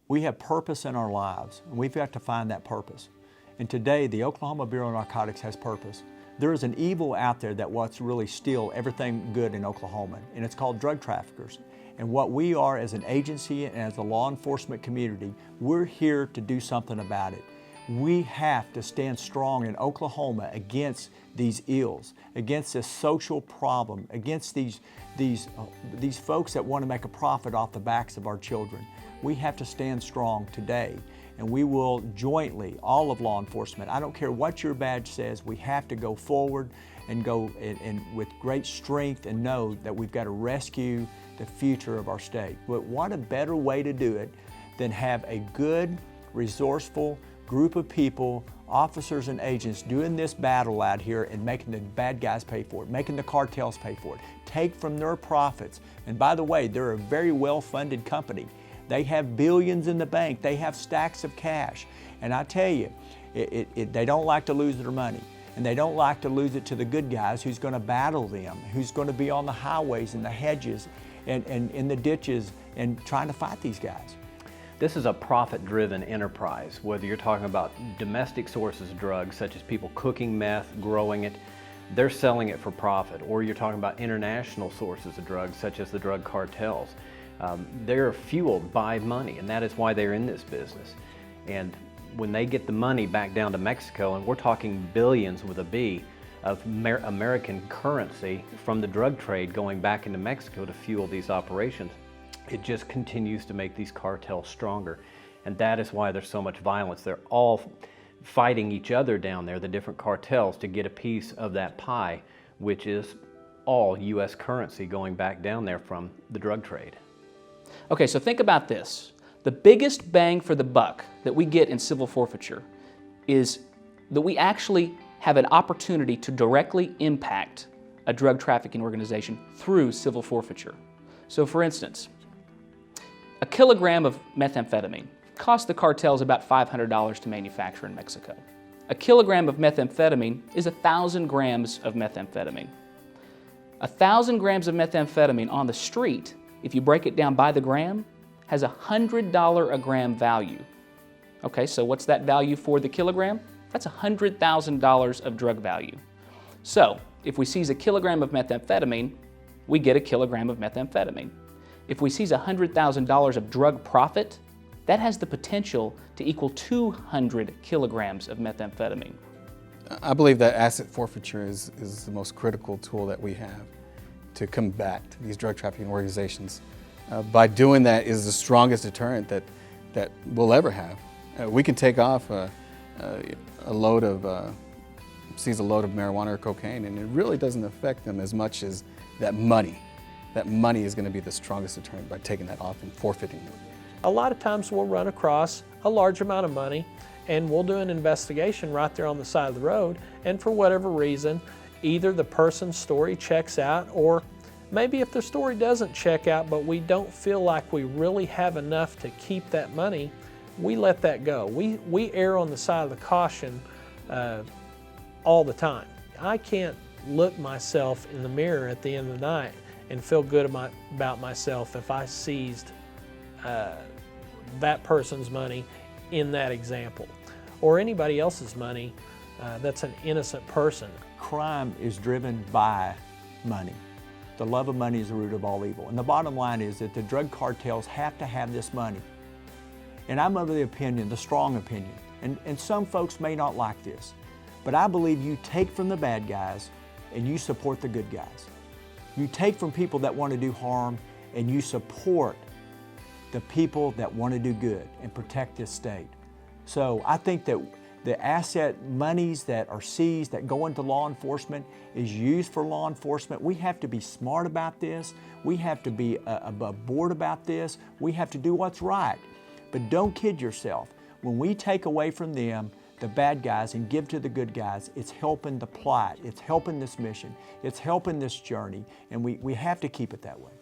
We have purpose in our lives, and we've got to find that purpose. And today, the Oklahoma Bureau of Narcotics has purpose. There is an evil out there that wants to really steal everything good in Oklahoma, and it's called drug traffickers. And what we are as an agency and as a law enforcement community, we're here to do something about it. We have to stand strong in Oklahoma against these ills, against this social problem, against these folks that want to make a profit off the backs of our children. We have to stand strong today, and we will jointly, all of law enforcement, I don't care what your badge says, we have to go forward and go and with great strength and know that we've got to rescue the future of our state. But what a better way to do it than have a good, resourceful group of people, officers and agents doing this battle out here and making the bad guys pay for it, making the cartels pay for it, take from their profits. And by the way, they're a very well-funded company. They have billions in the bank. They have stacks of cash. And I tell you, they don't like to lose their money. And they don't like to lose it to the good guys who's going to battle them, who's going to be on the highways and the hedges and in the ditches and trying to fight these guys. This is a profit-driven enterprise, whether you're talking about domestic sources of drugs, such as people cooking meth, growing it, they're selling it for profit, or you're talking about international sources of drugs, such as the drug cartels. They're fueled by money, and that is why they're in this business. And when they get the money back down to Mexico, and we're talking billions with a B of American currency from the drug trade going back into Mexico to fuel these operations, it just continues to make these cartels stronger. And that is why there's so much violence. They're all fighting each other down there, the different cartels, to get a piece of that pie, which is all U.S. currency going back down there from the drug trade. Okay, so think about this. The biggest bang for the buck that we get in civil forfeiture is that we actually have an opportunity to directly impact a drug trafficking organization through civil forfeiture. So for instance, a kilogram of methamphetamine costs the cartels about $500 to manufacture in Mexico. A kilogram of methamphetamine is 1,000 grams of methamphetamine. 1,000 grams of methamphetamine on the street, if you break it down by the gram, has a $100 a gram value. Okay, so what's that value for the kilogram? That's $100,000 of drug value. So if we seize a kilogram of methamphetamine, we get a kilogram of methamphetamine. If we seize $100,000 of drug profit, that has the potential to equal 200 kilograms of methamphetamine. I believe that asset forfeiture is the most critical tool that we have to combat these drug trafficking organizations. By doing that is the strongest deterrent that we'll ever have. We can take off seize a load of marijuana or cocaine, and it really doesn't affect them as much as that money. That money is going to be the strongest deterrent by taking that off and forfeiting it. A lot of times we'll run across a large amount of money and we'll do an investigation right there on the side of the road, and for whatever reason, either the person's story checks out, or maybe if the story doesn't check out but we don't feel like we really have enough to keep that money, we let that go. We err on the side of the caution all the time. I can't look myself in the mirror at the end of the night and feel good about myself if I seized that person's money in that example, or anybody else's money that's an innocent person. Crime is driven by money. The love of money is the root of all evil. And the bottom line is that the drug cartels have to have this money. And I'm of the opinion, the strong opinion, and some folks may not like this, but I believe you take from the bad guys and you support the good guys. You take from people that want to do harm and you support the people that want to do good and protect this state. So I think that the asset monies that are seized, that go into law enforcement, is used for law enforcement. We have to be smart about this. We have to be above board about this. We have to do what's right. But don't kid yourself. When we take away from them, the bad guys, and give to the good guys, it's helping the plot. It's helping this mission. It's helping this journey. And we have to keep it that way.